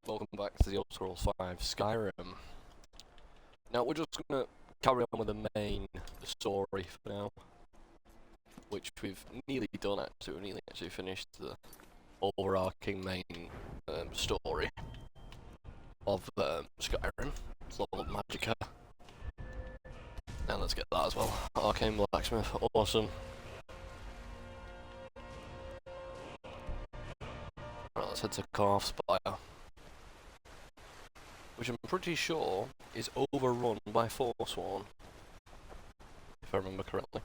welcome back to the Elder Scrolls 5 Skyrim. Now we're just gonna carry on with the main story for now, which we've nearly done actually. We've nearly actually finished the overarching main story of Skyrim. It's level up Magicka. And let's get that as well. Arcane Blacksmith, awesome. Right, let's head to Carve Spire, which I'm pretty sure is overrun by Forsworn, if I remember correctly.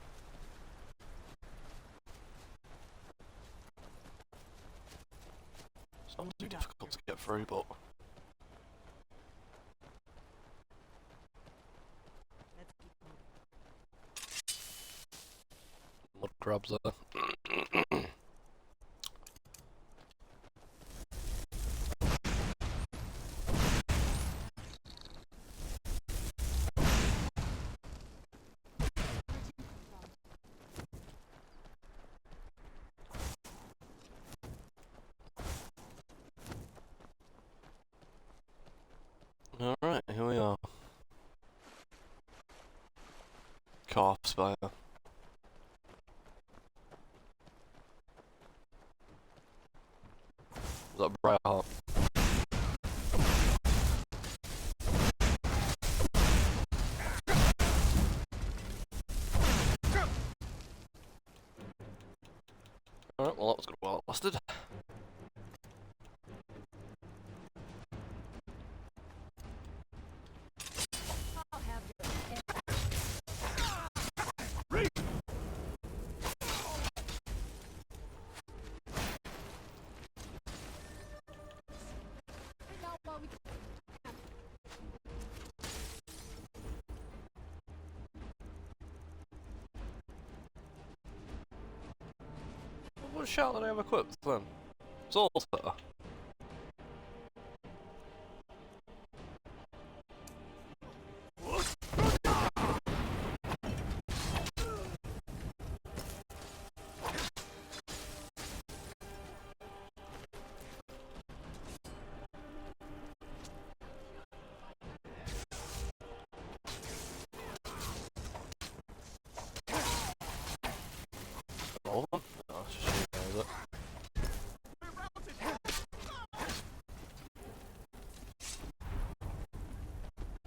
Sounds too difficult to get through, but mud crabs there. Alright, here we are. Carve Spire. Is that Briarheart? Alright, well that was good while it lasted. What shout did I have equipped then? Salter. All of them? No, it's just you guys, is it?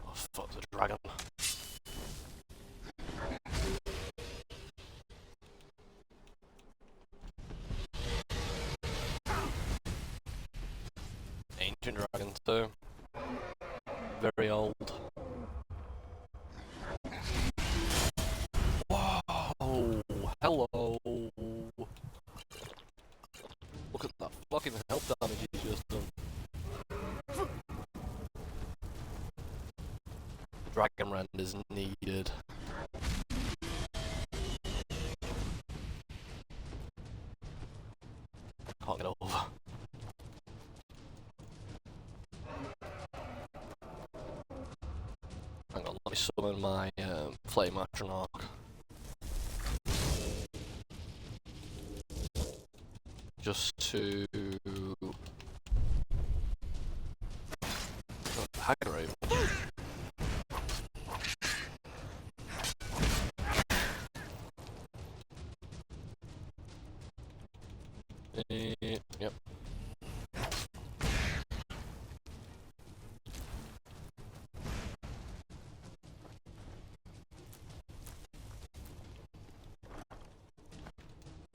Oh fuck, the dragon. Ancient dragon too. Very old. Whoa! Hello! Look at that fucking health damage he's just done. Dragon Rend is needed. Can't get over. Hang on, let me summon my Flame Atronach. Just to... Oh, Haggard. Yep.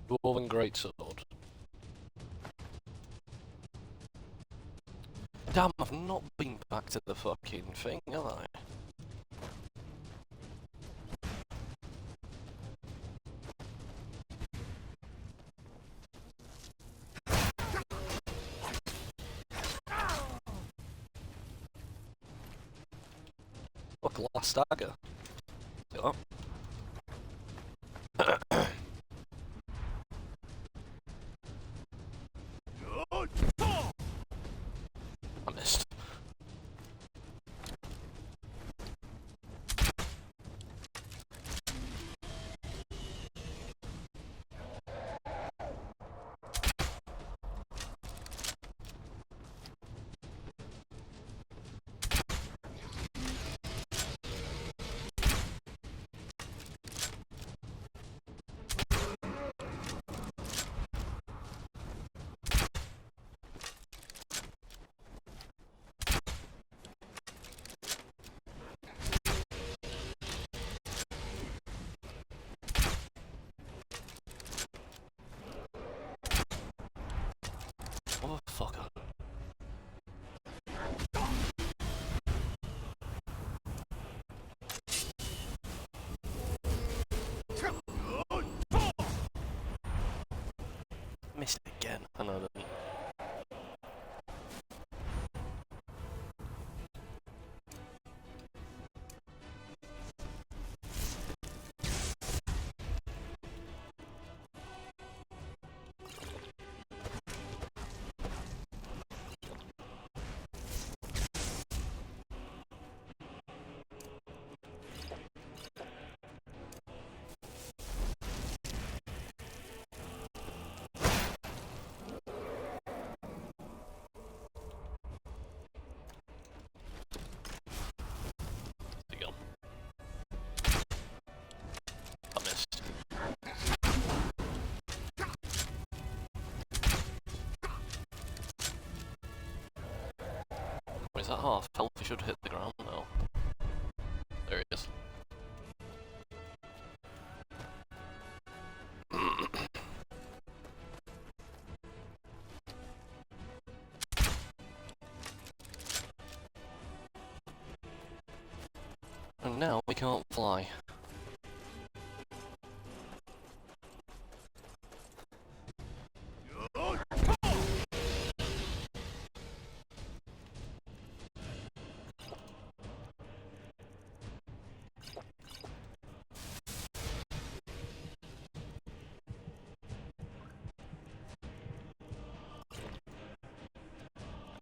Dwarven Greatsword. Damn, I've not been back to the fucking thing, have I? Look, last dagger. Oh. I missed. again. I know that. There you go. I missed. What is that half? Health should hit the ground now. There he is. And now we can't fly.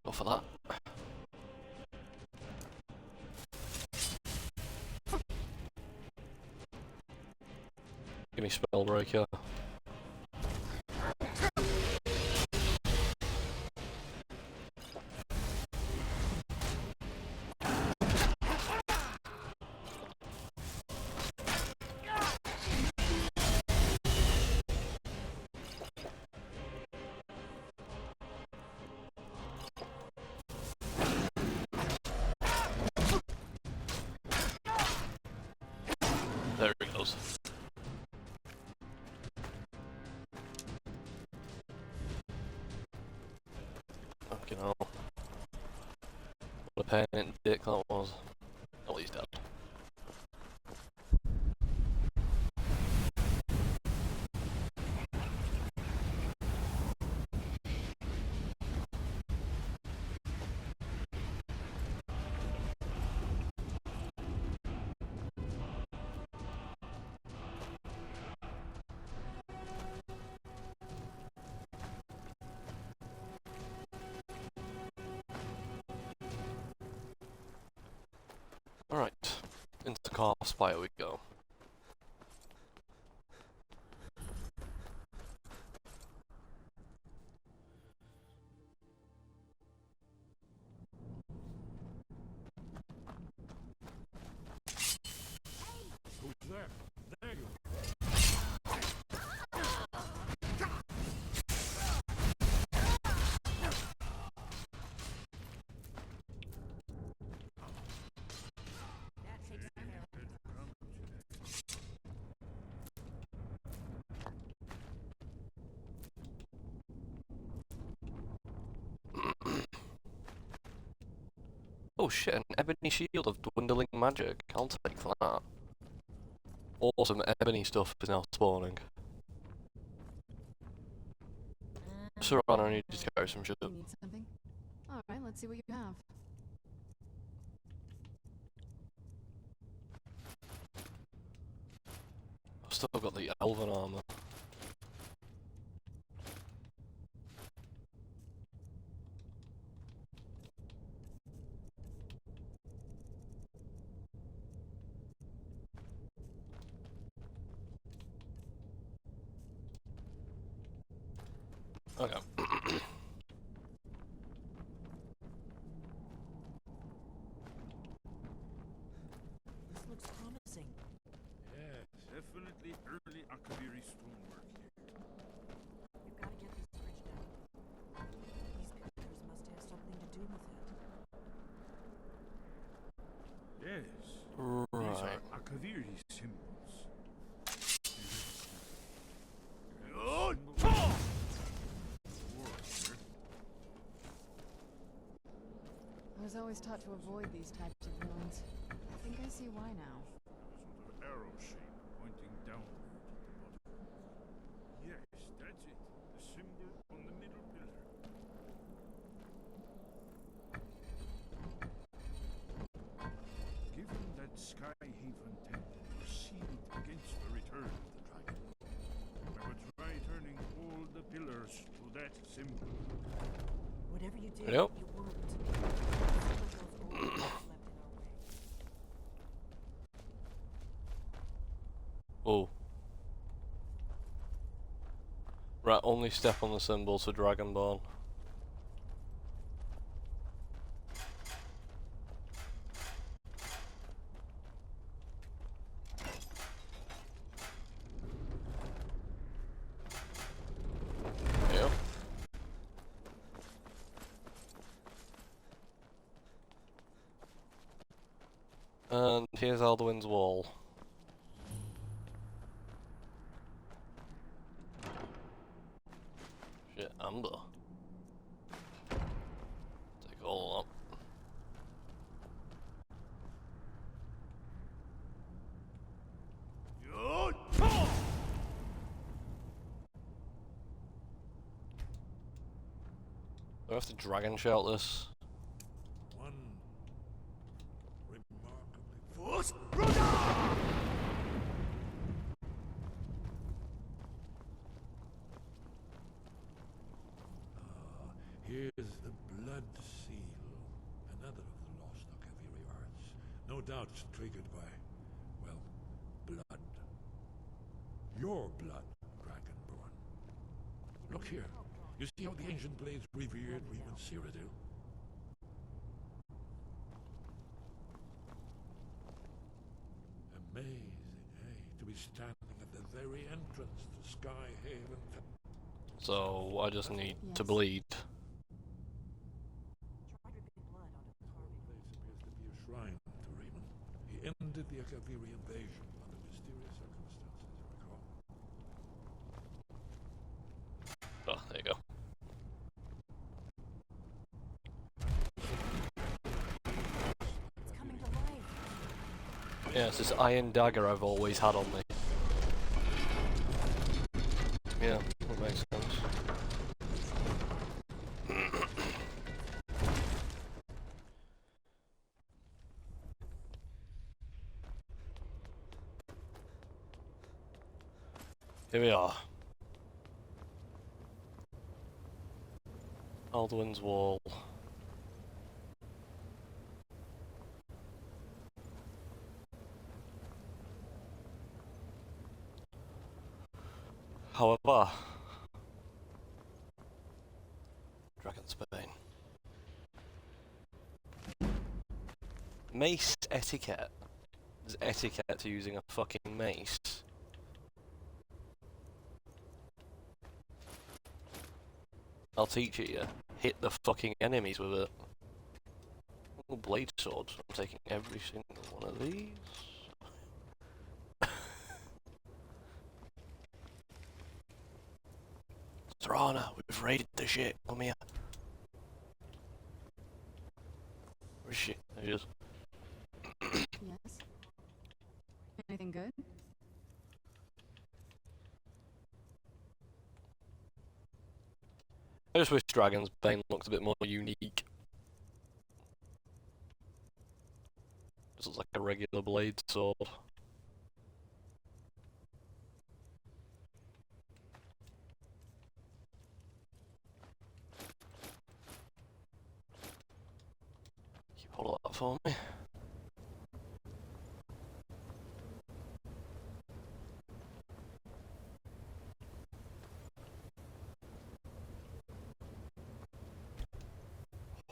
Go for that. Give me Spellbreaker. There he goes. Fucking hell. What a pain in the dick that was. Oh, he's dead. Alright, into the car spire we go. Who's there? There you Oh shit, an ebony shield of dwindling magic. I'll take that. Awesome, ebony stuff is now spawning. Serrano, I need you to carry some shit. You need something? Alright, let's see what you have. I've still got the elven armor. Okay. This looks promising. Yes, definitely early Akaviri stonework here. You've got to get this bridge down. These pictures must have something to do with it. Yes, these Right. are Akaviri symbols. I was always taught to avoid these types of ruins. I think I see why now. Sort of arrow shape pointing downward at the bottom. Yes, that's it. The symbol on the symbol. Whatever you do, Yep. you won't. Some of those old ones left in our way. Oh. Right, only step on the symbol to Dragonborn. Yep. And here's Alduin's wall. Shit, Amber. Take all up. Do I have to dragon shout this? One remarkably forced brother! Here's the blood seal, another of the lost Akaviri arts. No doubt triggered by, well, blood. Your blood, Dragonborn. Look here. You see how the ancient blades revered Reman Cyrodiil? Amazing, eh? To be standing at the very entrance to Sky Haven. So I just need to Yes. bleed. Try dripping blood onto the carving. Place appears to be a shrine to Reman. He ended the Akaviri invasion under mysterious circumstances, recall. Oh, there you go. It's coming to life. Yeah, it's this iron dagger I've always had on me. Yeah, that makes sense. Here we are. Alduin's wall. However, Dragonsbane. Mace etiquette. There's etiquette to using a fucking mace. I'll teach it you. Hit the fucking enemies with it. Oh, blade sword. I'm taking every single one of these. Serana, we've raided the shit. Come here. Where's she? There she is. Yes. Anything good? I just wish Dragon's Bane looked a bit more unique. Just looks like a regular blade sword. Keep hold of that for me.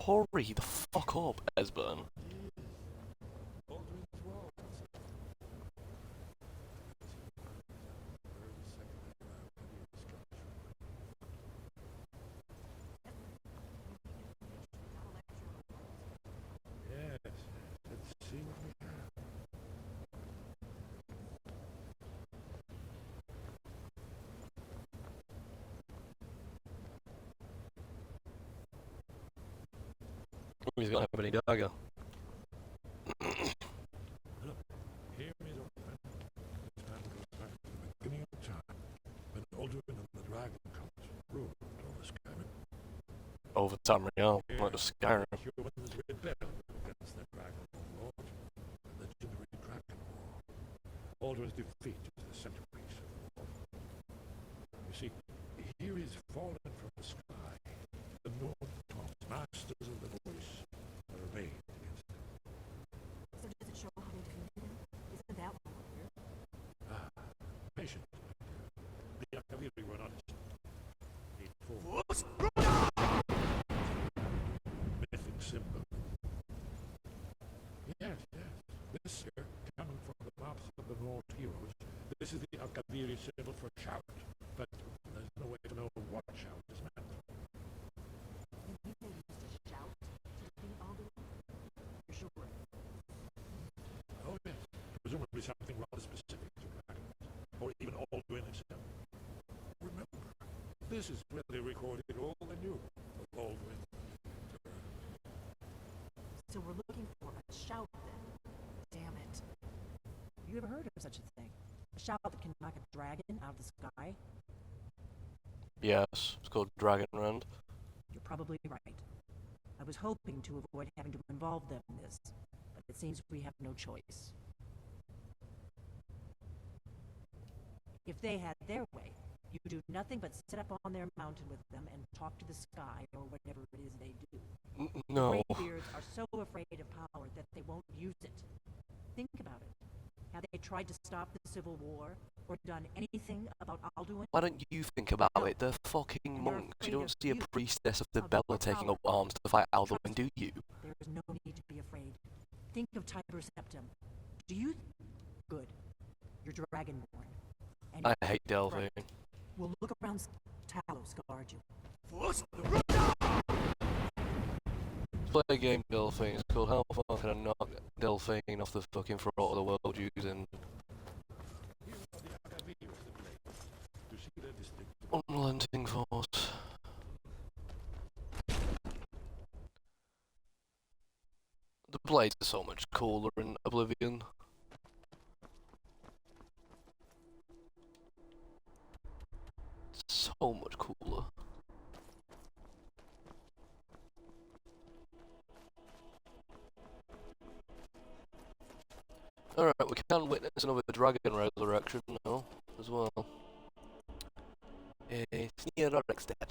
Hurry the fuck up, Esbern. Alduin's walls. Yes, it seems we have. He's got any dagger. Here is a man. This man goes back to the beginning of time, when Alduin and the dragon comes ruled over Skyrim. Over Tamriel, like the Skyrim. Humans rebelled against their dragon lord, the legendary dragon war. Alduin's defeat is the centerpiece of the war. You see, here is fallen from the sky, Kaviri symbol for shout, but there's no way to know what shout is meant. You think they used a shout to defeat Alduin? You're sure? Oh yes, presumably something rather specific to dragons, or even Alduin himself. Remember, this is where they recorded all they knew of Alduin. So we're looking for a shout then. Damn it. Have you ever heard of such a thing? A shout that can knock a dragon out of the sky? Yes, it's called Dragon Rand. You're probably right. I was hoping to avoid having to involve them in this, but it seems we have no choice. If they had their way, you do nothing but sit up on their mountain with them and talk to the sky or whatever it is they do. No. Greybeards are so afraid of power that they won't use it. Think about it. Have they tried to stop the Civil War or done anything about Alduin? Why don't you think about it? They're fucking And they're monks. You afraid don't of see a you. priestess of the Of Bella your taking power. up arms to fight Alduin, Trust do you? There is no need to be afraid. Think of Tiber Septim. Do you? Good. You're Dragonborn. And I hate Delphine. we'll look around. Talos guard you. Play a game, Delphine. It's called How Far Can I Knock Delphine Off the Fucking Throat of the World Using Here are the Kaviri of the blade, to see their distinctive. Unrelenting Force. The blades are so much cooler in Oblivion. So much cooler. Alright, we can witness another dragon resurrection now, as well. It's near Warwickstead.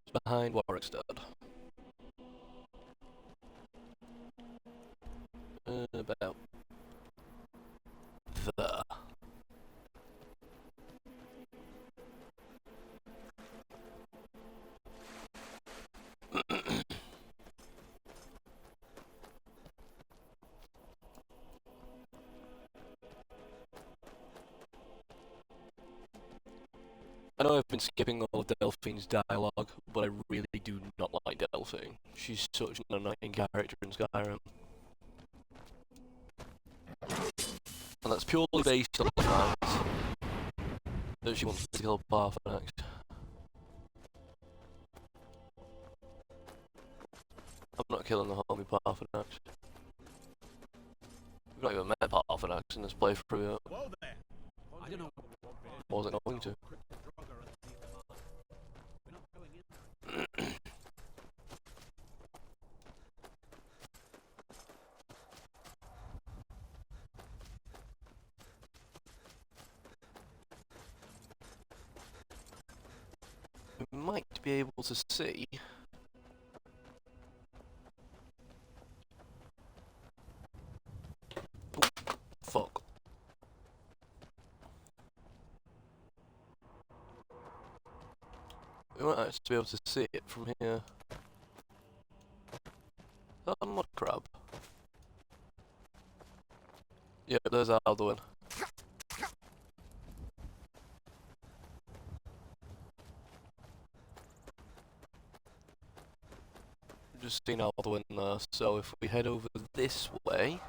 It's behind Warwickstead. About there. I know I've been skipping all of Delphine's dialogue, but I really do not like Delphine. She's such an annoying character in Skyrim. And that's purely based on the fact that she wants to kill Parthenax. I'm not killing the homie Parthenax. We've not even met Parthenax in this playthrough yet. Whoa there! I don't know. Wasn't going to. We're not going in. We might be able to see. Oh, fuck. We might actually be able to see it from here. Is that a mud crab? Yep, there's Alduin. Just seen Alduin there, so if we head over this way,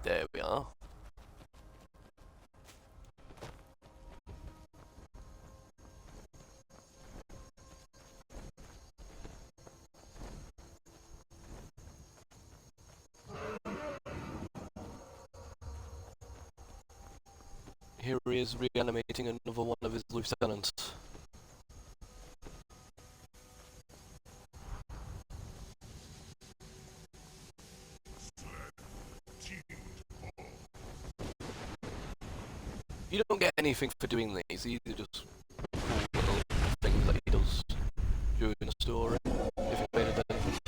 there we are. Here he is reanimating another one of his lieutenants. You don't get anything for doing these, these are just cool little things that he does during the story, if it made a benefit.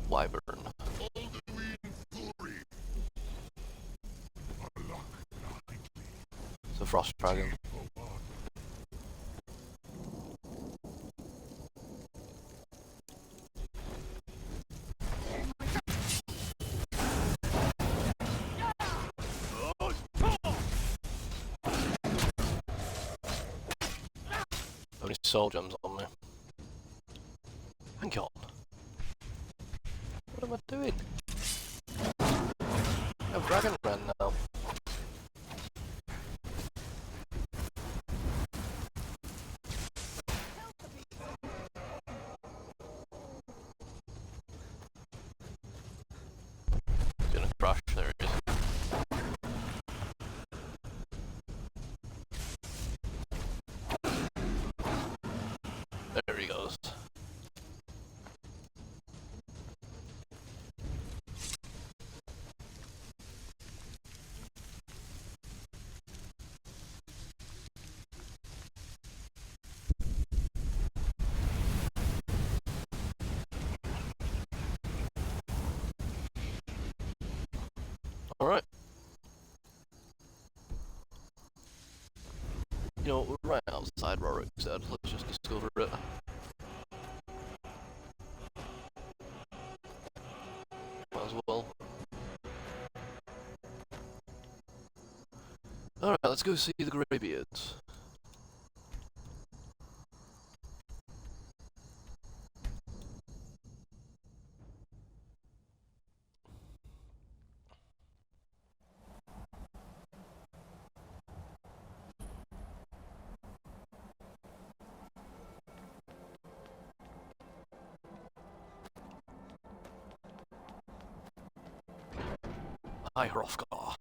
Wyvern. It's a frost dragon. any soul gems on me. Hang on. What am I doing? I have Dragon Ren now. Gonna crash, there it is. There he goes. Alright. You know, we're right outside Rorik's Head. Let's just discover it. Might as well. Alright, let's go see the Greybeards. Hi, Hrothgar.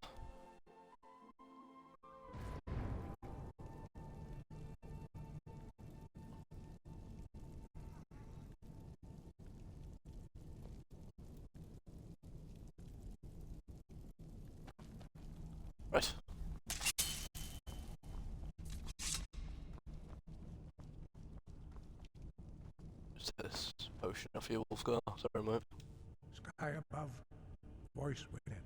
Right. What's this? Potion off you, Wolfgar. Sorry, mate. Sky above, voice within.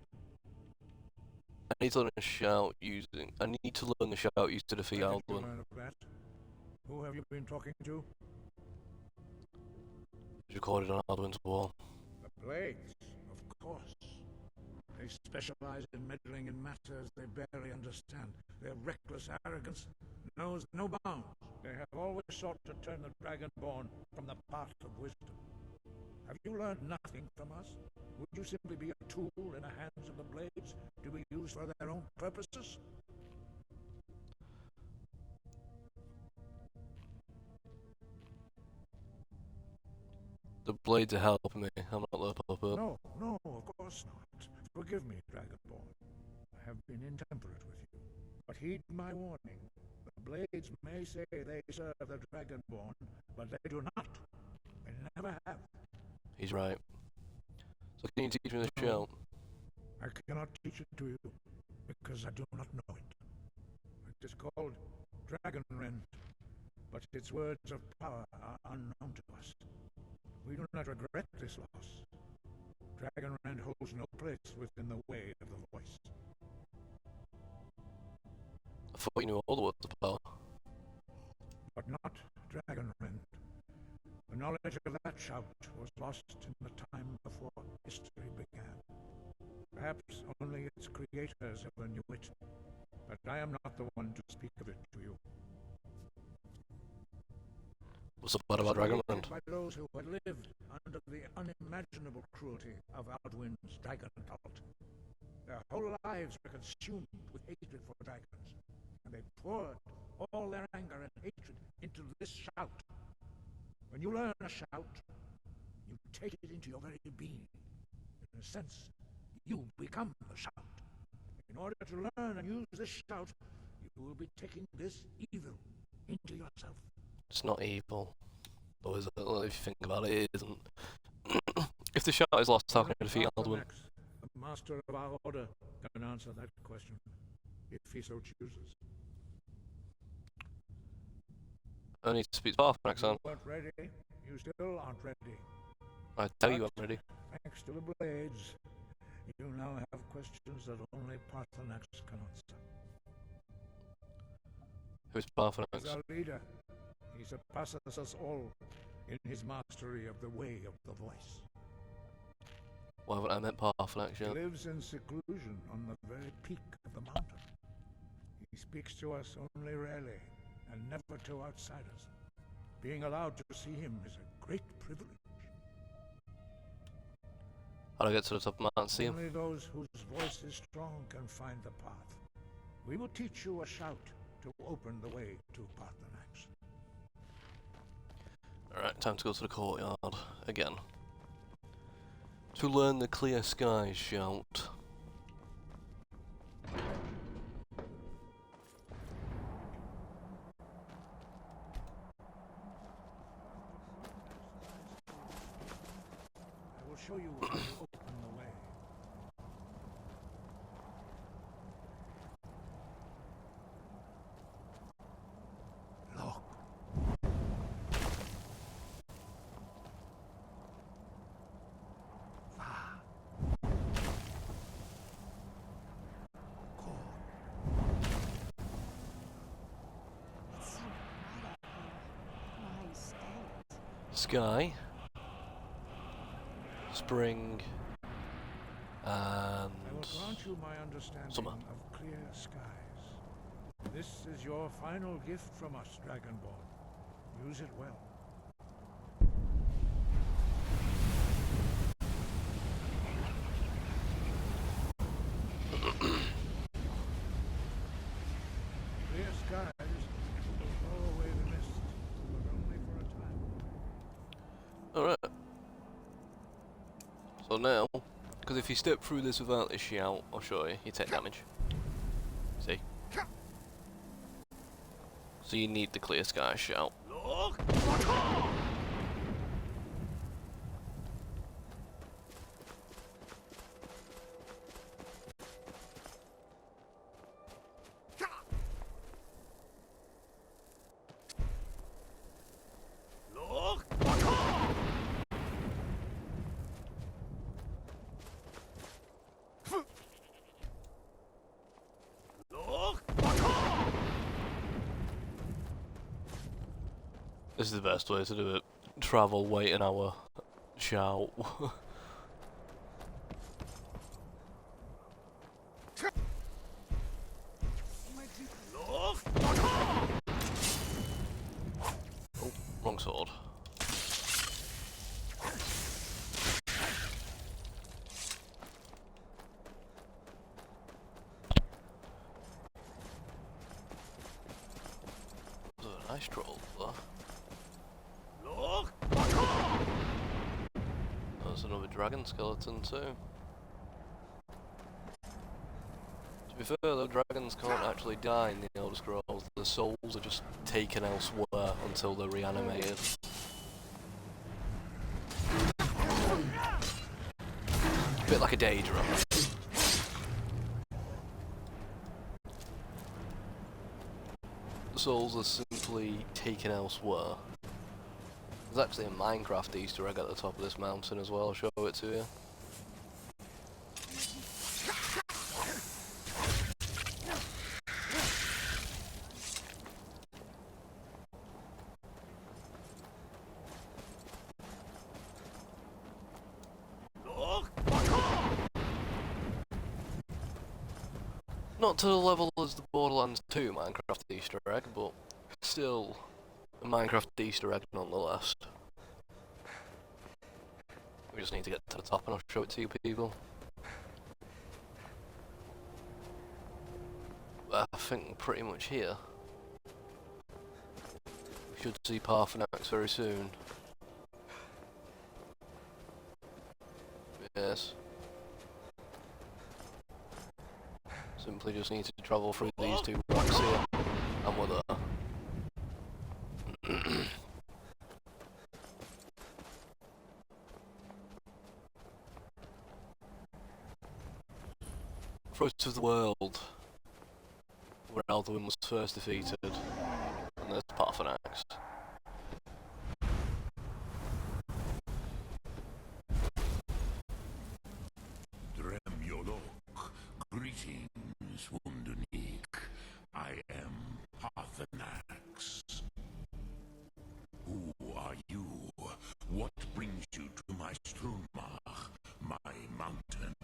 I need to learn a shout using. I need to learn the shout used to defeat Where did you Alduin. learn of that? Who have you been talking to? It's recorded on Alduin's wall. The Blades, of course. They specialize in meddling in matters they barely understand. Their reckless arrogance knows no bounds. They have always sought to turn the Dragonborn from the path of wisdom. Have you learned nothing from us? Would you simply be a tool in the hands of the Blades to be used for their own purposes? The blades are helping me. I'm not the puppet. No, of course not. Forgive me, Dragonborn. I have been intemperate with you. But heed my warning. The Blades may say they serve the Dragonborn, but they do not. They never have. He's right. So can you teach me the No. shout? I cannot teach it to you, because I do not know it. It is called Dragon Rend, but its words of power are unknown to us. We do not regret this loss. Dragon Rend holds no place within the way of the voice. I thought you knew all the words of power. But not Dragon Rend. The knowledge of that shout was lost in the time before history began. Perhaps only its creators ever knew it, but I am not the one to speak of it to you. What's the part about Dragonrend? Created by those who had lived under the unimaginable cruelty of Alduin's dragon cult. Their whole lives were consumed with hatred for dragons, and they poured all their anger and hatred into this shout. When you learn a shout, you take it into your very being. In a sense, you become the shout. In order to learn and use this shout, you will be taking this evil into yourself. It's not evil. Or is it? Well, if you think about it, it isn't. If the shout is lost, how can I defeat Alduin? Max, the master of our order, can answer that question, if he so chooses. I need to speak to Parthenax, You then. weren't ready. You still aren't ready. I tell you I'm ready. Thanks to the Blades, you now have questions that only Parthenax can answer. Who's He's Parthenax? our leader. He surpasses us all in his mastery of the way of the voice. Why haven't I met Parthenax He yet? lives in seclusion on the very peak of the mountain. He speaks to us only rarely, and never to outsiders. Being allowed to see him is a great privilege. How do I get to the top of the mountain to see him? Only those whose voice is strong can find the path. We will teach you a shout to open the way to Parthenax. Alright, time to go to the courtyard again. To learn the clear skies shout. I will show you how to open the way. Look. Ah. Cool. It's so bright up here. My state. Sky. Spring. I will And... grant you my understanding summer. of clear skies. This is your final gift from us, Dragonborn. Use it well. Clear skies will blow away the mist, but only for a time. Alright. So now, because if you step through this without this shout, I'll show you, you take damage. See? So you need the clear sky shout. This is the best way to do it. Travel, wait an hour, shout. Oh, wrong sword. There's a nice troll there. There's another dragon skeleton too. To be fair, the dragons can't actually die in the Elder Scrolls. The souls are just taken elsewhere until they're reanimated. Bit like a Daedra. The souls are simply taken elsewhere. There's actually a Minecraft Easter egg at the top of this mountain as well, I'll show it to you. Not to the level as the Borderlands 2 Minecraft Easter egg, but still a Minecraft Easter egg nonetheless. We just need to get to the top and I'll show it to you people. I think we're pretty much here. We should see Parthenax very soon. Yes. Simply just need to travel through these two rocks here, and we're there. Throat of the world, where Alduin was first defeated, and there's Parthenax. Greetings, Wundernik. I am Parthenax. Who are you? What brings you to my Strunmach, my mountain?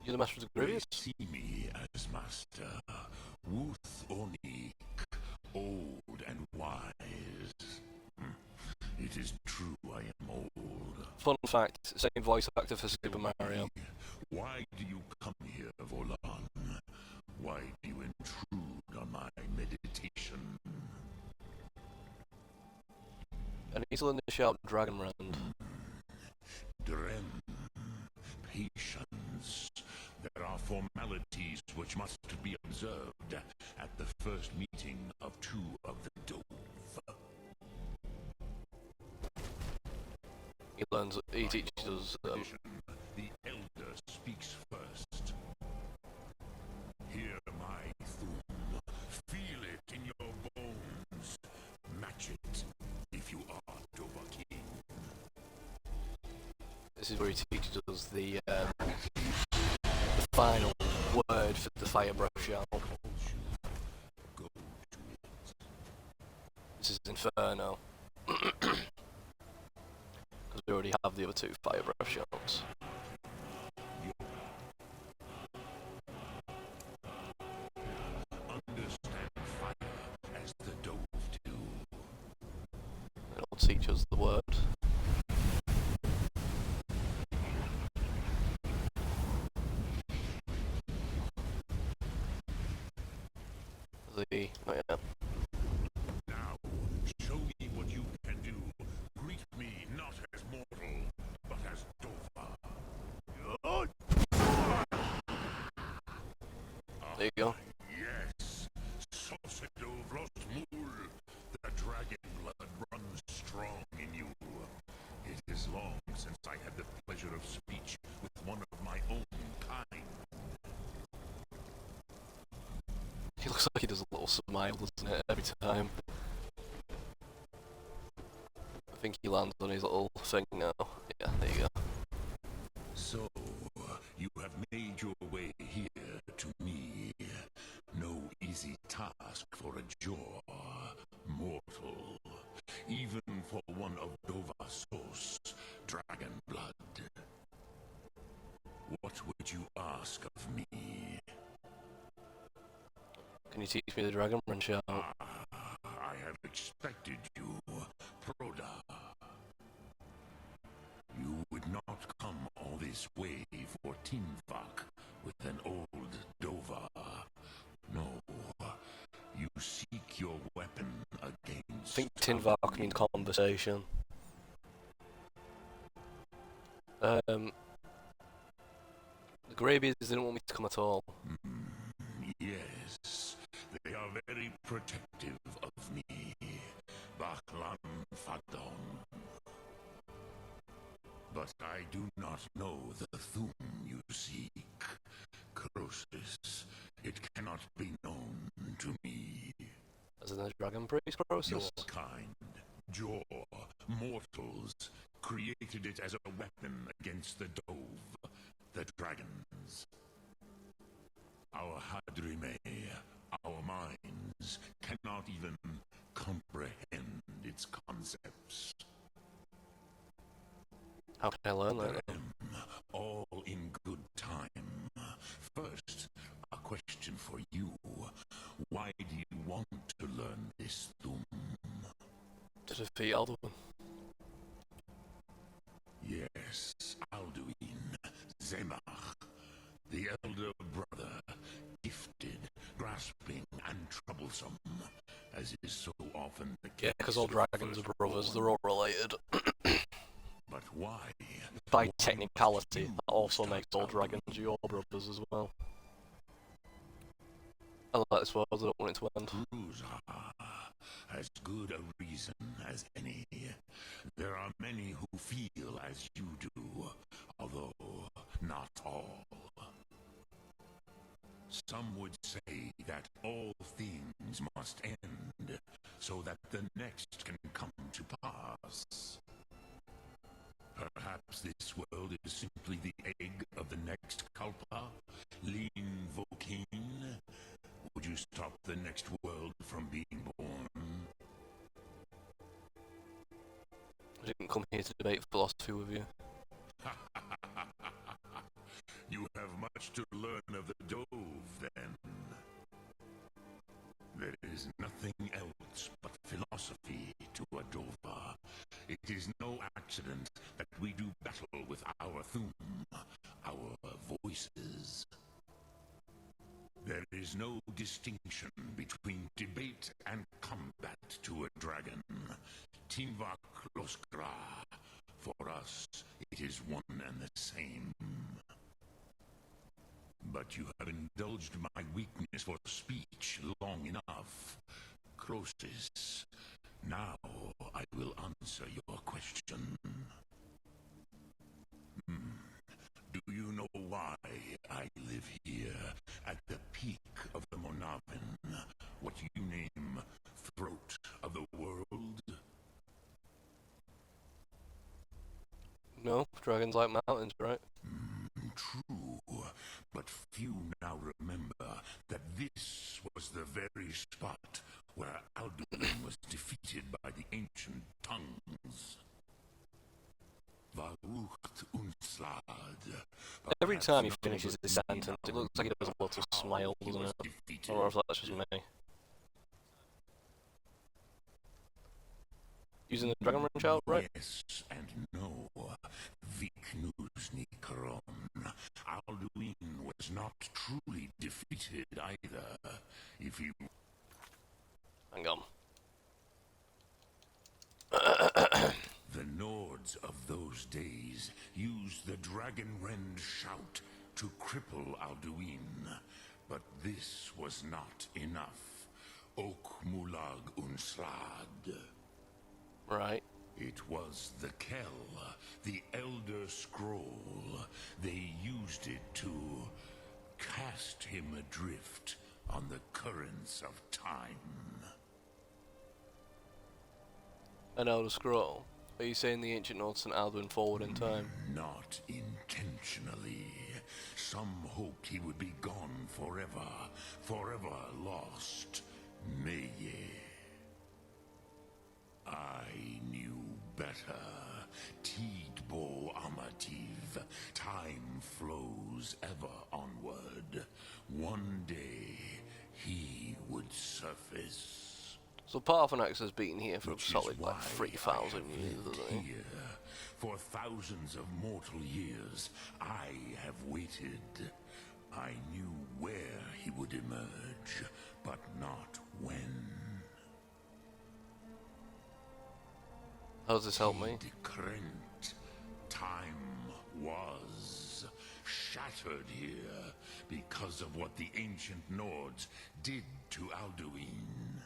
You're the Master of the They Grievous? see me as master, Wuth Onik, old and wise. It is true I am old. Fun fact, same voice actor for Super Mario. Why do you come here, Volan? Why do you intrude on my meditation? And he's learned to shout Dragon Rand. Drem, patience. There are formalities which must be observed at the first meeting of two of the Dove. He teaches us. The elder speaks first. Hear my thum. Feel it in your bones. Match it if you are Dova King. This is where he teaches us the final word for the fire breath shout. Go to it. This is Inferno. Because we already have the other two fire breath shouts. Understand fire as the Dove do. It'll teach us the word. Oh yeah. Now, show me what you can do. Greet me not as mortal, but as Dova. There you go. Yes, Saucedo Vrostmul. The dragon blood runs strong in you. It is long since I had the pleasure of speech with one of my own kind. He looks like he does a little smile, doesn't it, every time? I think he lands on his little thing now. Yeah, there you go. So, you have made your way here to me. No easy task for a jaw, mortal. Even for one of Dovasos, dragon blood. What would you ask of me? Can you teach me the Dragon Run shout? I have expected you, Proda. You would not come all this way for Tinvak with an old Dova. No, you seek your weapon I against... think Tinvak means conversation. The Greybeards didn't want me to come at all. Yes, they are very protective of me. Baklan Fadon. But I do not know the Thum you seek. Croesus, it cannot be known to me. As in the Dragon Priest Your process. kind, Jor, mortals, created it as a weapon against the Dove, the dragons. Our Hadrime, our minds, cannot even comprehend its concepts. How can I learn that? All in good time. First, a question for you. Why do you want to learn this Thum? To defeat Alduin. Yes, Alduin, Zemach, the elder brother, gifted, grasping, and troublesome, as is so often the case. Yeah, because all dragons are brothers, they're all related. But why? By Why technicality, must you that also start makes all Alduin? dragons your brothers as well. I like this world, I don't want it to end. Cruzar, as good a reason as any. There are many who feel as you do, although not all. Some would say that all things must end, so that the next can come to pass. Perhaps this world is simply the egg of the next Kalpa, Lean Vokine. Would you stop the next world from being born? I didn't come here to debate philosophy with you. You have much to learn of the Dove, then. accident that we do battle with our Thum, our voices. There is no distinction between debate and combat to a dragon. Tinvak Loskra. For us, it is one and the same. But you have indulged my weakness for speech long enough. Croesus, now I will answer your question. Do you know why I live here at the peak of the Monavin? What you name throat of the world? No, dragons like mountains, right? True, but few now remember that this was the very spot where Alduin was defeated by the ancient tongues. Varucht Unslad. Every time he finishes this sentence, it looks like he does a little smile, doesn't it? I don't know if that's just me. Using the dragon wrench out, right? Yes and no. Viknusni Kron. Alduin was not truly defeated either. If he... Hang on. The Nords of those days used the dragon rend shout to cripple Alduin. But this was not enough. Ok Mulag Unslad. Right. It was the Kell, the Elder Scroll. They used it to cast him adrift on the currents of time. An Elder Scroll? Are you saying the ancient Nords sent Alduin forward in time? Not intentionally. Some hoped he would be gone forever, forever lost. Meye. I knew better. Tidbo Amativ. Time flows ever onward. One day, he would surface. So Parthenax has been here for a Which is solid like why 3,000 I have years, lived hasn't he? here. For thousands of mortal years, I have waited. I knew where he would emerge, but not when. How does this help me? Krent. Time was shattered here because of what the ancient Nords did to Alduin.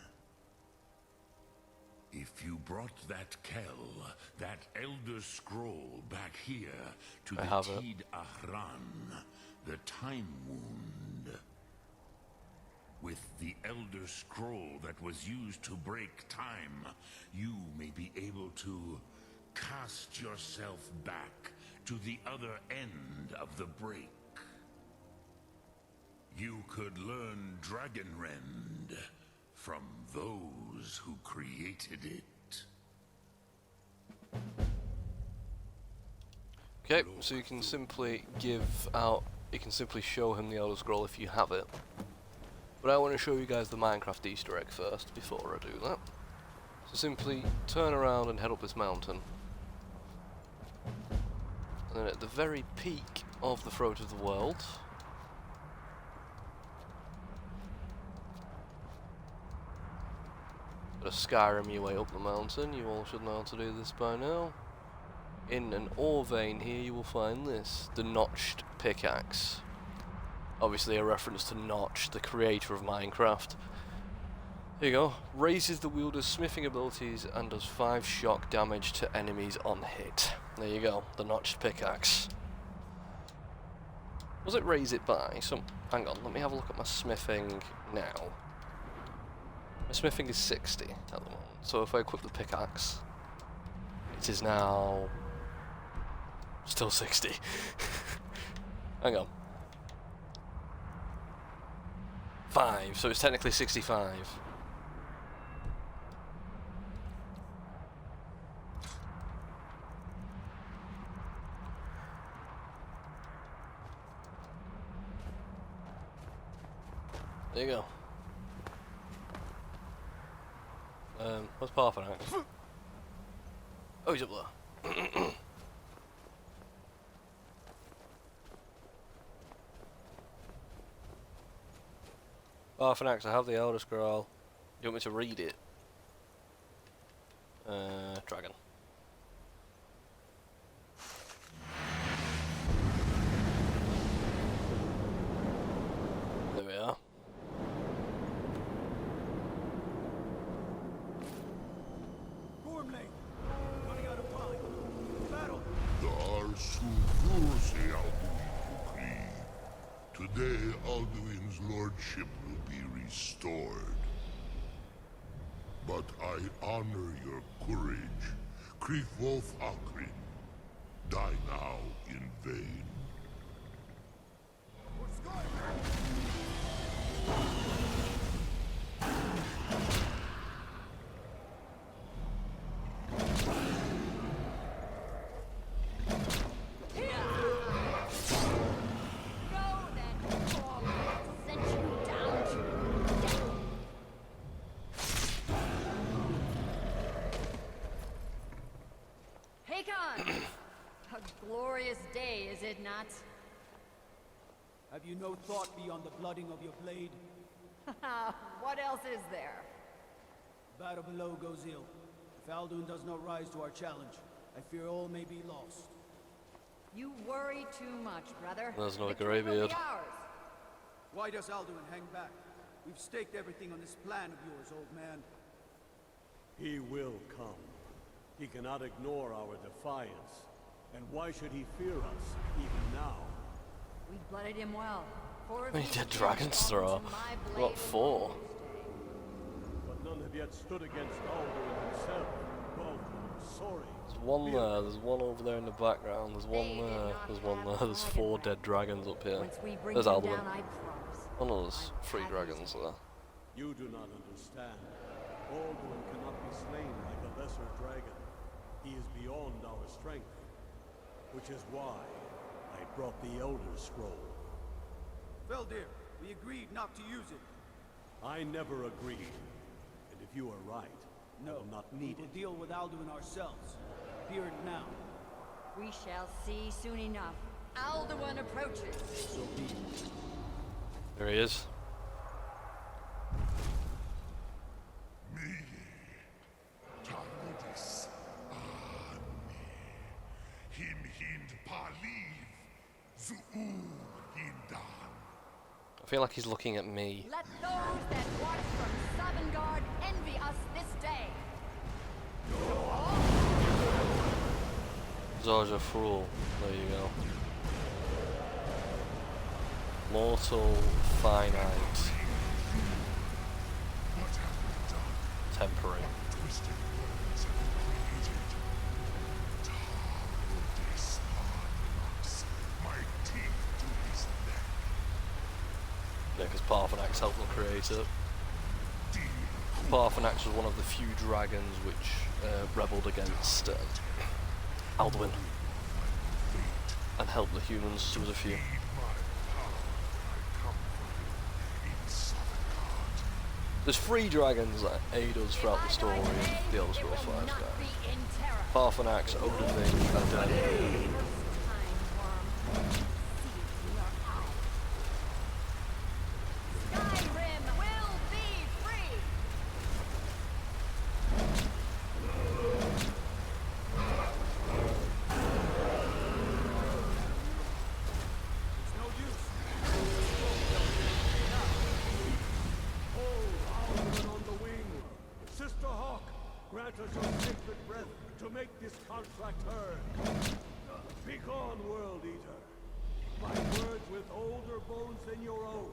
If you brought that Kell, that Elder Scroll back here to I the have it. Tid Ahran, the Time Wound, with the Elder Scroll that was used to break time, you may be able to cast yourself back to the other end of the break. You could learn Dragonrend from those who created it. Okay, so you can simply you can simply show him the Elder Scroll if you have it. But I want to show you guys the Minecraft Easter egg first, before I do that. So simply turn around and head up this mountain. And then at the very peak of the throat of the world, got a Skyrim your way up the mountain. You all should know how to do this by now. In an ore vein here you will find this, the Notched Pickaxe. Obviously a reference to Notch, the creator of Minecraft. Here you go. Raises the wielder's smithing abilities and does 5 shock damage to enemies on hit. There you go, the Notched Pickaxe. Was it raise it by? Hang on, let me have a look at my smithing now. My smithing is 60 at the moment, so if I equip the pickaxe, it is now still 60. Hang on. 5, so it's technically 65. There you go. What's Parthenax? Oh, he's up there. Oh, for next, I have the Elder Scroll. You want me to read it? Dragon. There we are. Gormley! Running out of time. Battle! Today, Alduin's lordship will be restored. But I honor your courage. Krief Wolf Akrin. Die now in vain. A glorious day, is it not? Have you no thought beyond the blooding of your blade? What else is there? Battle below goes ill. If Alduin does not rise to our challenge, I fear all may be lost. You worry too much, brother. There's no Victory will be greybeard. ours. Why does Alduin hang back? We've staked everything on this plan of yours, old man. He will come. He cannot ignore our defiance. And why should he fear us, even now? We blooded him well. How many dead dragons there are? What, 4? But none have yet stood against Alduin himself. Well, sorry. There's one there, there's one over there in the background, there's one there, there's one there, there's 4 dead dragons up here. Once we bring There's him Alduin. down, I promise. Oh no, there's 3 dragons there. You do not understand. Alduin cannot be slain like a lesser dragon. He is beyond our strength. Which is why I brought the Elder Scroll. Veldir, we agreed not to use it. I never agreed. And if you are right, I will not need We'll it. deal with Alduin ourselves. Fear it now. We shall see soon enough. Alduin approaches. So be it. There he is. Me, Tarudis, him hind paliv, zuu hindan. I feel like he's looking at me. Let those that watch from Sovngarde envy us this day. Zorja Thrall. There you go. Mortal, finite, What have we done? temporary. Twisted words have created. Tarudis knocks my teeth to his neck. Yeah, because Parthenax helped them create it. Parthenax was one of the few dragons which rebelled against Alduin and helped the humans. There was a few. There's 3 dragons that aid us throughout the story of the Elder Scrolls 5 guys. Parthenax, Odin, and then Skyrim will be free! It's no use. Alduin on the wing! Sister Hawk, grant us your sacred breath to make this contract heard. Begone, World Eater. My words with older bones than your own.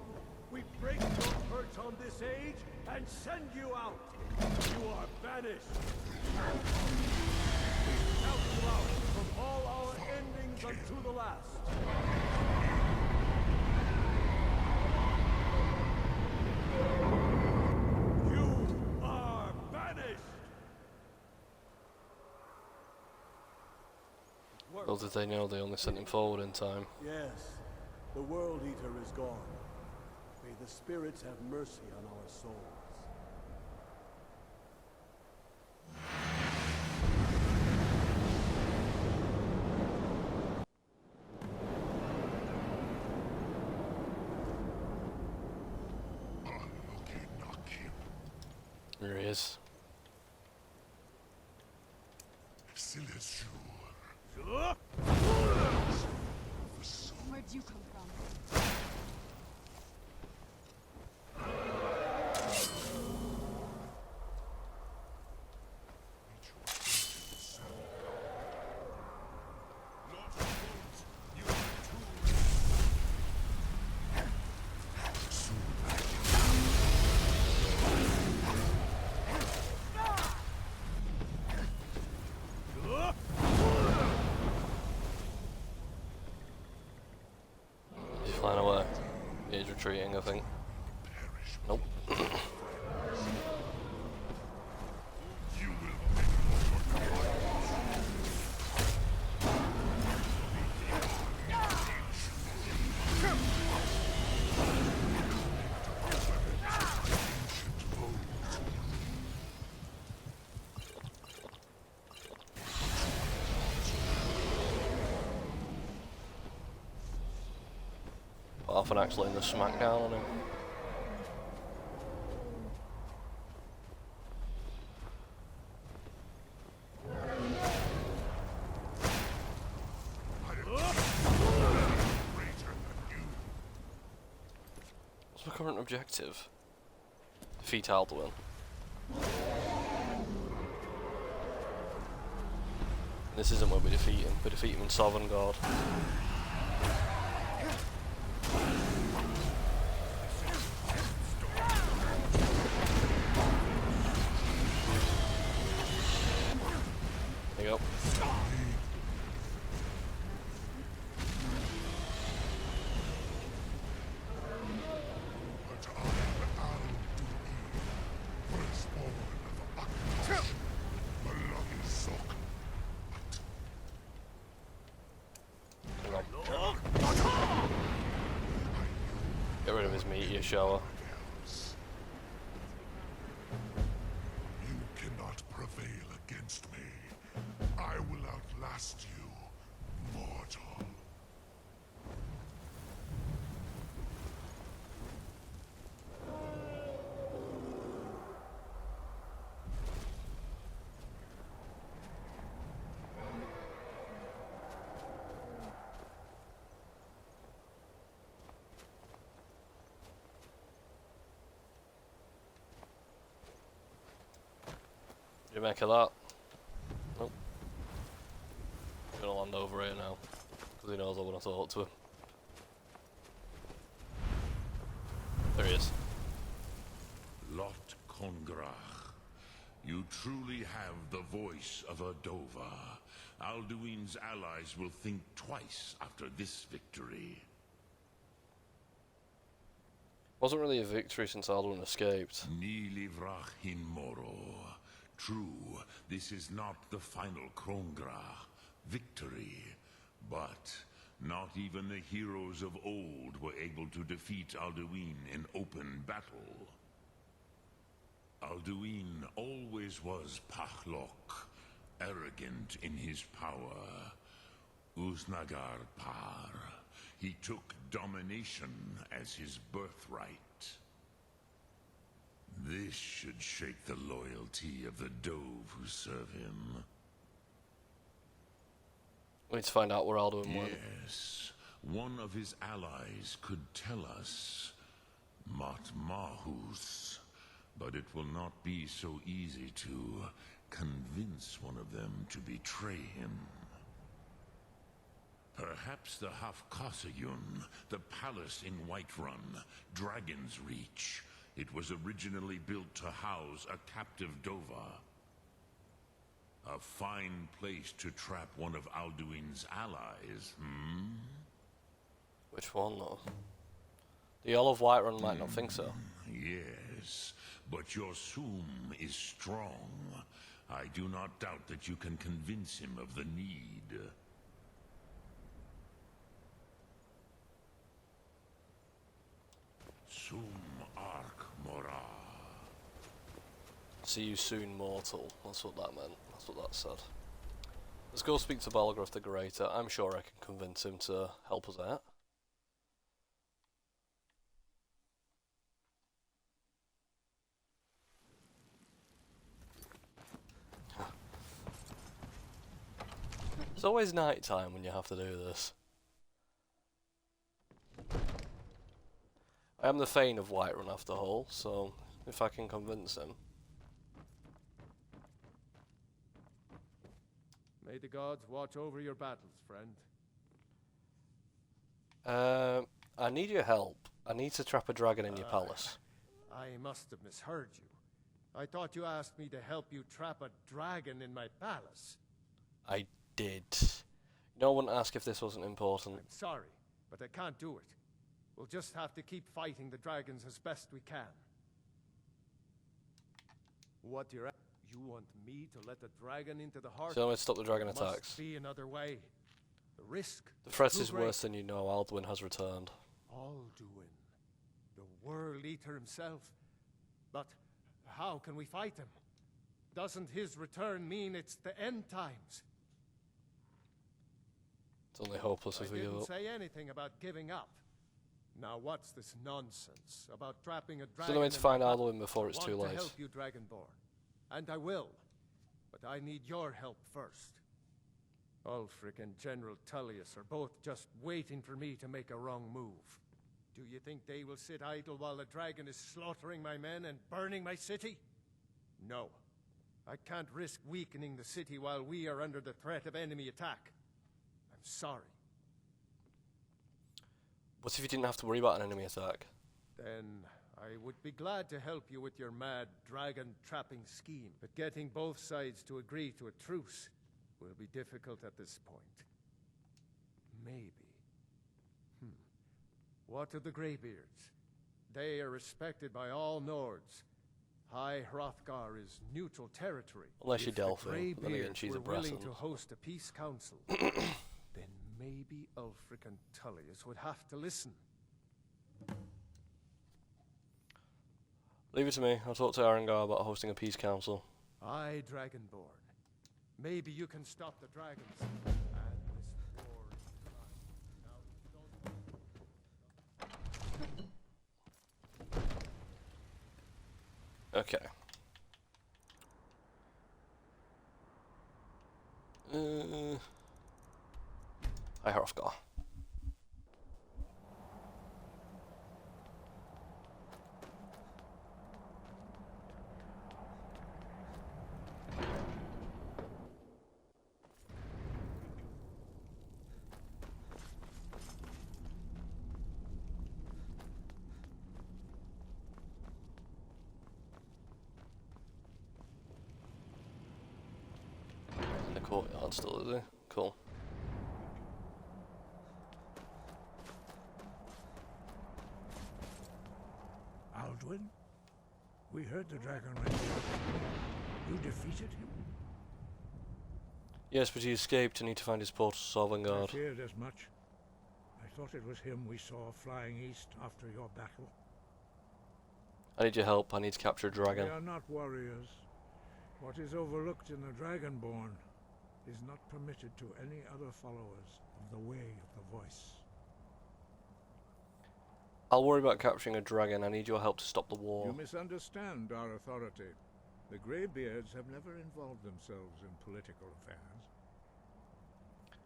We break your perch on this age and send you out. You are banished. We count you out from all our endings unto the last. You are banished. little did they know they only sent him forward in time. Yes, the World Eater is gone. May the spirits have mercy on our souls. There he is. Where'd you come from? He's flying away. He's retreating, I think. Nope. Often actually in the smackdown on him. What's my current objective? Defeat Alduin. This isn't where we defeat him. We defeat him in Sovngarde. There you go. Get rid of his meteor shower. You cannot prevail against me. I will outlast you, mortal. What do you make of that? Nope. I'm gonna land over here now, because he knows I want to talk to him. There he is. Lot Kongrach, you truly have the voice of a Dova. Alduin's allies will think twice after this victory. Wasn't really a victory since Alduin escaped. Ni livrach hin moro. True, this is not the final Kongrach victory, but not even the heroes of old were able to defeat Alduin in open battle. Alduin always was Pachlok, arrogant in his power. Uznagar Par. He took domination as his birthright. This should shake the loyalty of the Dove who serve him. We need to find out where Alduin went. Yes, one of his allies could tell us. Mat Mahus. But it will not be so easy to convince one of them to betray him. Perhaps the Hafkasayun, the palace in Whiterun, Dragon's Reach. It was originally built to house a captive Dova. A fine place to trap one of Alduin's allies, hmm? Which one, though? The Earl of Whiterun might not think so. Yes, but your Soom is strong. I do not doubt that you can convince him of the need. Soom Ark Mora. See you soon, mortal. That's what that meant. That's what that said. Let's go speak to Balgrath the Greater. I'm sure I can convince him to help us out. It's always night time when you have to do this. I am the Thane of Whiterun after all, so if I can convince him. May the gods watch over your battles, friend. I need your help. I need to trap a dragon in your palace. I must have misheard you. I thought you asked me to help you trap a dragon in my palace. I did. No one asked if this wasn't important. I'm sorry, but I can't do it. We'll just have to keep fighting the dragons as best we can. What you're at? You want me to let the dragon into the heart? So I'm going to stop the dragon There attacks. must be another way. The risk. The threat too is great. worse than you know. Alduin has returned. Alduin, the World Eater himself. But how can we fight him? Doesn't his return mean it's the end times? It's only hopeless if I we give didn't up. say anything about giving up. Now what's this nonsense about trapping a dragon? Still need to in find my Alduin before it's I too want late. to help you, Dragonborn, and I will. But I need your help first. Ulfric and General Tullius are both just waiting for me to make a wrong move. Do you think they will sit idle while the dragon is slaughtering my men and burning my city? No. I can't risk weakening the city while we are under the threat of enemy attack. I'm sorry. What if you didn't have to worry about an enemy attack? Then I would be glad to help you with your mad dragon trapping scheme. But getting both sides to agree to a truce will be difficult at this point. Maybe. What of the Greybeards? They are respected by all Nords. High Hrothgar is neutral territory. Unless you're If the Delphi, then again Greybeards she's a were willing Brasson. to host a peace council, then maybe Ulfric and Tullius would have to listen. Leave it to me. I'll talk to Arengar about hosting a peace council. Aye, Dragonborn. Maybe you can stop the dragons. And this war is mine. Now, don't... Okay. Hi, Hrothgar. In the courtyard still, is he? Cool. Alduin? We heard the dragon ran out. You defeated him? Yes, but he escaped and need to find his portal to I Sovngarde. feared as much. I thought it was him we saw flying east after your battle. I need your help. I need to capture a dragon. They are not warriors. What is overlooked in the Dragonborn is not permitted to any other followers of the Way of the Voice. I'll worry about capturing a dragon. I need your help to stop the war. You misunderstand our authority. The Greybeards have never involved themselves in political affairs.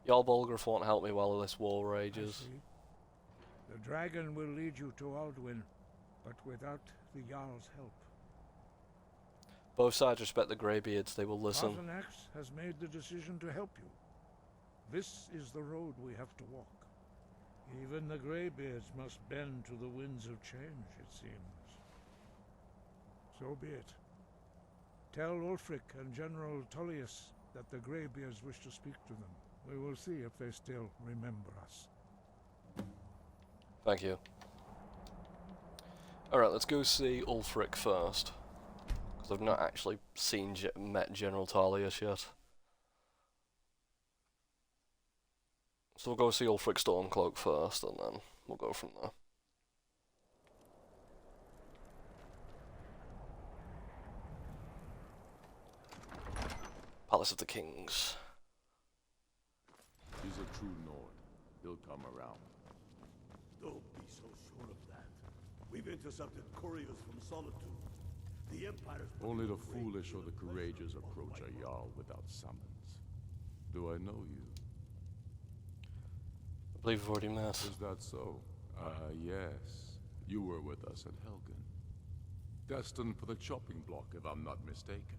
Jarl Bolgraf won't help me while this war I rages. see. The dragon will lead you to Alduin, but without the Jarl's help. Both sides respect the Greybeards. They will listen. Arthenax has made the decision to help you. This is the road we have to walk. Even the Greybeards must bend to the winds of change, it seems. So be it. Tell Ulfric and General Tullius that the Greybeards wish to speak to them. We will see if they still remember us. Thank you. Alright, let's go see Ulfric first. Because I've not actually met General Tullius yet. So we'll go see Ulfric Stormcloak first, and then we'll go from there. Palace of the Kings. He's a true Nord. He'll come around. Don't be so sure of that. We've intercepted couriers from Solitude. The Empire's... Only the foolish or the courageous approach a Jarl without summons. Do I know you? believe we've already met. Is that so? Yes. You were with us at Helgen. Destined for the chopping block, if I'm not mistaken.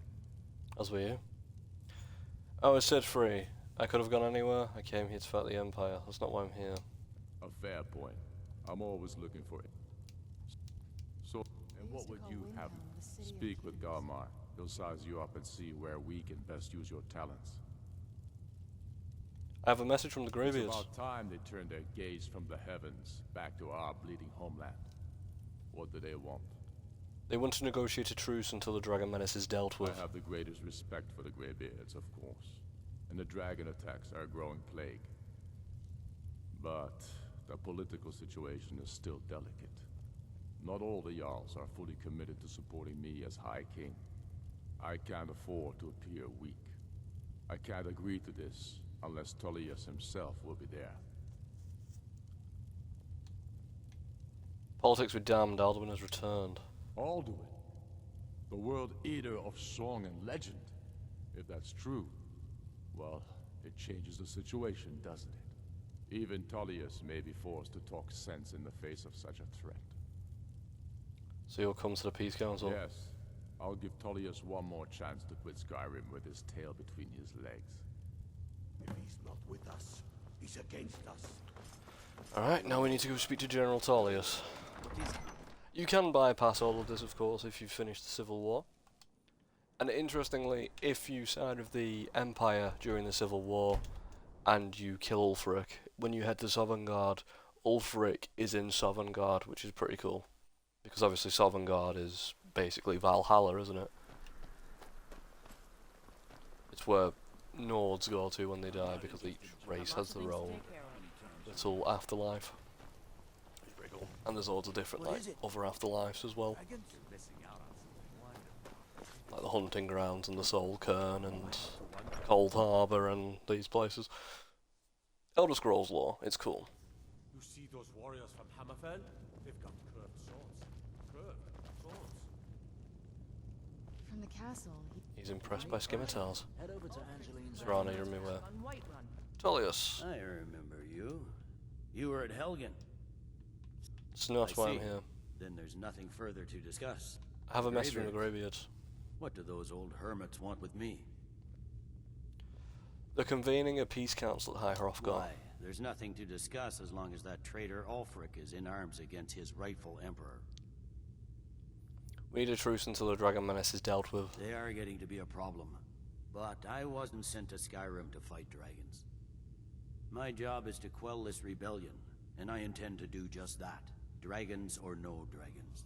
As were you. I was set free. I could have gone anywhere. I came here to fight the Empire. That's not why I'm here. A fair point. I'm always looking for it. So, and what would you have? Speak with Galmar. He'll size you up and see where we can best use your talents. I have a message from the It's Greybeards. about time they turned their gaze from the heavens back to our bleeding homeland. What do they want? They want to negotiate a truce until the Dragon Menace is dealt with. I have the greatest respect for the Greybeards, of course. And the dragon attacks are a growing plague. But the political situation is still delicate. Not all the Jarls are fully committed to supporting me as High King. I can't afford to appear weak. I can't agree to this unless Tullius himself will be there. Politics with damned, Alduin has returned. Alduin, the world eater of song and legend. If that's true, well, it changes the situation, doesn't it? Even Tullius may be forced to talk sense in the face of such a threat. So you'll come to the Peace Council? Yes. I'll give Tullius one more chance to quit Skyrim with his tail between his legs. If he's not with us, he's against us. Alright, now we need to go speak to General Tullius. You can bypass all of this, of course, if you've finished the Civil War. And interestingly, if you side with the Empire during the Civil War, and you kill Ulfric, when you head to Sovngarde, Ulfric is in Sovngarde, which is pretty cool. Because obviously Sovngarde is basically Valhalla, isn't it? It's where Nords go to when they die, because each race has their own little afterlife. It's pretty cool. And there's loads of different, like, other afterlives as well. Like the hunting grounds and the Soul Cairn and Cold Harbour and these places. Elder Scrolls lore, it's cool. You see those warriors from Hammerfell? They've got curved swords. Curved swords. From the castle. He's impressed by scimitars. Head over to Angeline's. Serrano, you remember where? On Whiterun. Tullius. I remember you. You were at Helgen. It's not I why I'm see. here. Then there's nothing further to discuss. I have a message from the Greybeards. Greybeards. What do those old hermits want with me? They're convening a peace council at High Hrothgar. Why? There's nothing to discuss as long as that traitor Ulfric is in arms against his rightful emperor. We need a truce until the Dragon Menace is dealt with. They are getting to be a problem. But I wasn't sent to Skyrim to fight dragons. My job is to quell this rebellion, and I intend to do just that. Dragons or no dragons.